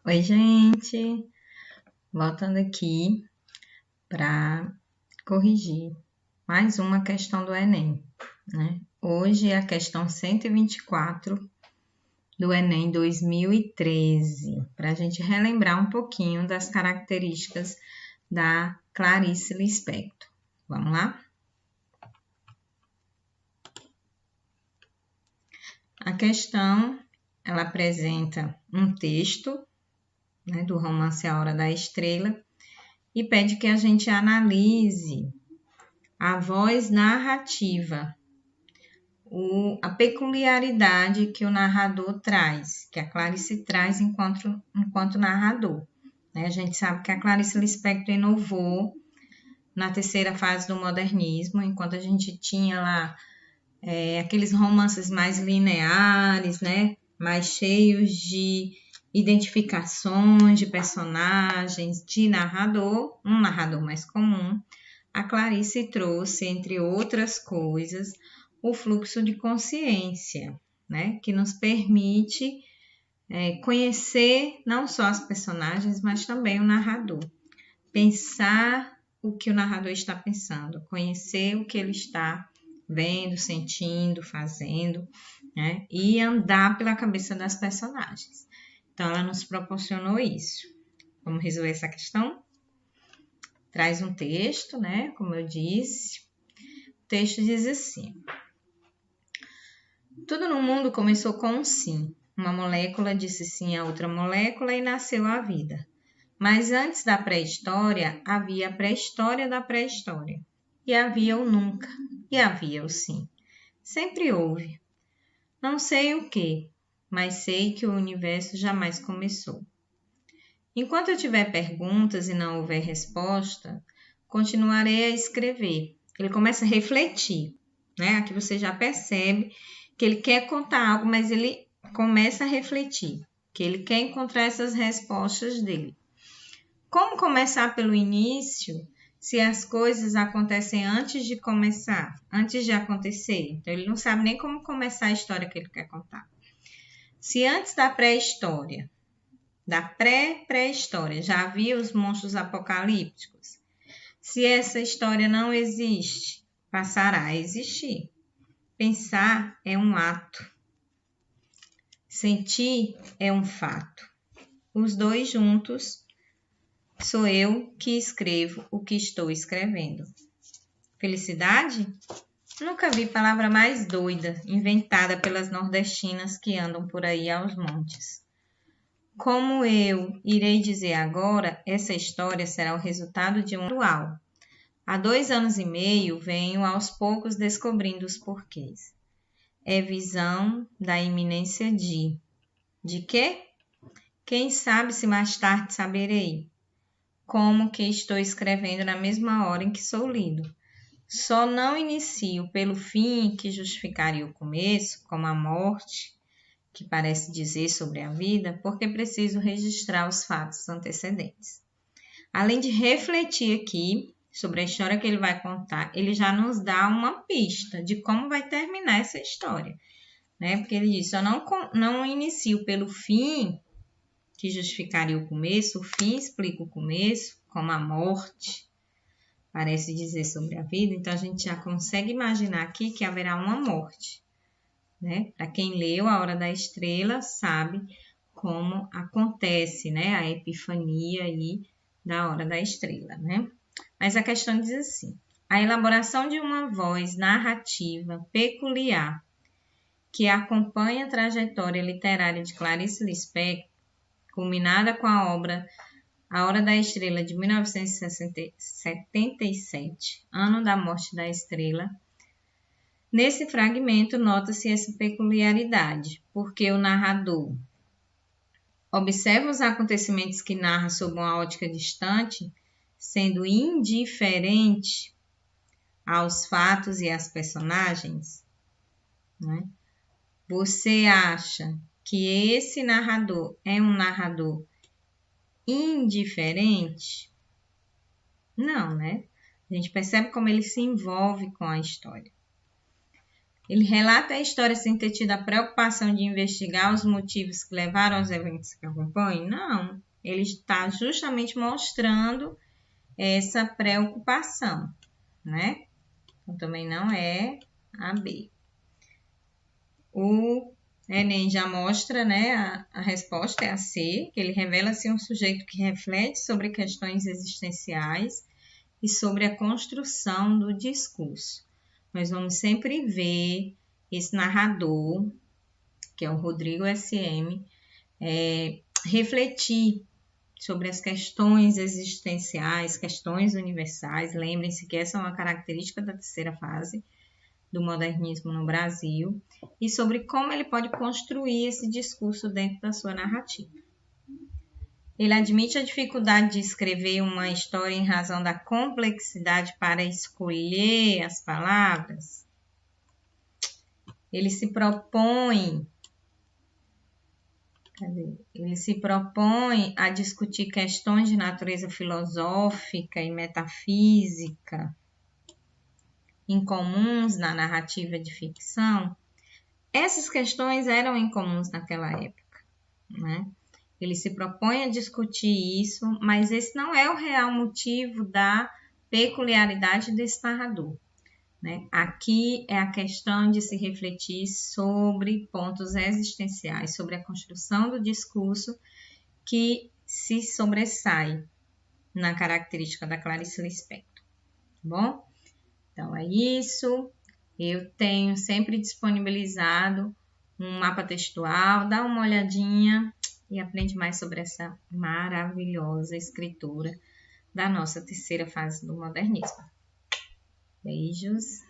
Oi, gente! Voltando aqui para corrigir mais uma questão do Enem, né? Hoje é a questão 124 do Enem 2013, para a gente relembrar um pouquinho das características da Clarice Lispector. Vamos lá? A questão, ela apresenta um texto, né, do romance A Hora da Estrela, e pede que a gente analise a voz narrativa, a peculiaridade que o narrador traz, que a Clarice traz enquanto narrador. Né? A gente sabe que a Clarice Lispector inovou na terceira fase do modernismo, enquanto a gente tinha lá aqueles romances mais lineares, né? Mais cheios de identificações de personagens, de narrador, um narrador mais comum. A Clarice trouxe, entre outras coisas, o fluxo de consciência, né? Que nos permite conhecer não só as personagens, mas também o narrador. Pensar o que o narrador está pensando, conhecer o que ele está vendo, sentindo, fazendo, né? E andar pela cabeça das personagens. Então, ela nos proporcionou isso. Vamos resolver essa questão? Traz um texto, né? Como eu disse. O texto diz assim: tudo no mundo começou com um sim. Uma molécula disse sim a outra molécula e nasceu a vida. Mas antes da pré-história, havia a pré-história da pré-história. E havia o nunca, e havia o sim. Sempre houve. Não sei o que, mas sei que o universo jamais começou. Enquanto eu tiver perguntas e não houver resposta, continuarei a escrever. Ele começa a refletir, né? Aqui você já percebe que ele quer contar algo, mas ele começa a refletir, que ele quer encontrar essas respostas dele. Como começar pelo início se as coisas acontecem antes de começar, antes de acontecer? Então, ele não sabe nem como começar a história que ele quer contar. Se antes da pré-história, da pré-pré-história, já havia os monstros apocalípticos, se essa história não existe, passará a existir. Pensar é um ato. Sentir é um fato. Os dois juntos sou eu que escrevo o que estou escrevendo. Felicidade? Nunca vi palavra mais doida, inventada pelas nordestinas que andam por aí aos montes. Como eu irei dizer agora, essa história será o resultado de um ritual. Há 2 anos e meio venho aos poucos descobrindo os porquês. É visão da iminência de... De quê? Quem sabe se mais tarde saberei. Como que estou escrevendo na mesma hora em que sou lido. Só não inicio pelo fim que justificaria o começo, como a morte, que parece dizer sobre a vida, porque preciso registrar os fatos antecedentes. Além de refletir aqui sobre a história que ele vai contar, ele já nos dá uma pista de como vai terminar essa história, né? Porque ele diz, eu não inicio pelo fim que justificaria o começo, o fim explica o começo, como a morte parece dizer sobre a vida, então a gente já consegue imaginar aqui que haverá uma morte, né? Para quem leu A Hora da Estrela sabe como acontece, né, a epifania aí da Hora da Estrela, né? Mas a questão diz assim: a elaboração de uma voz narrativa peculiar que acompanha a trajetória literária de Clarice Lispector, culminada com a obra A Hora da Estrela de 1977, ano da morte da estrela. Nesse fragmento nota-se essa peculiaridade, porque o narrador observa os acontecimentos que narra sob uma ótica distante, sendo indiferente aos fatos e às personagens, né? Você acha que esse narrador é um narrador indiferente? Não, né? A gente percebe como ele se envolve com a história. Ele relata a história sem ter tido a preocupação de investigar os motivos que levaram aos eventos que acompanham? Não. Ele está justamente mostrando essa preocupação, né? Então, também não é a B. O Enem já mostra, né, a resposta é a C, que ele revela-se um sujeito que reflete sobre questões existenciais e sobre a construção do discurso. Nós vamos sempre ver esse narrador, que é o Rodrigo SM, refletir sobre as questões existenciais, questões universais. Lembrem-se que essa é uma característica da terceira fase do modernismo no Brasil, e sobre como ele pode construir esse discurso dentro da sua narrativa. Ele admite a dificuldade de escrever uma história em razão da complexidade para escolher as palavras. Ele se propõe a discutir questões de natureza filosófica e metafísica incomuns na narrativa de ficção. Essas questões eram incomuns naquela época, né? Ele se propõe a discutir isso, mas esse não é o real motivo da peculiaridade desse narrador, né? Aqui é a questão de se refletir sobre pontos existenciais, sobre a construção do discurso que se sobressai na característica da Clarice Lispector, tá bom? Então, é isso. Eu tenho sempre disponibilizado um mapa textual. Dá uma olhadinha e aprende mais sobre essa maravilhosa escritura da nossa terceira fase do modernismo. Beijos.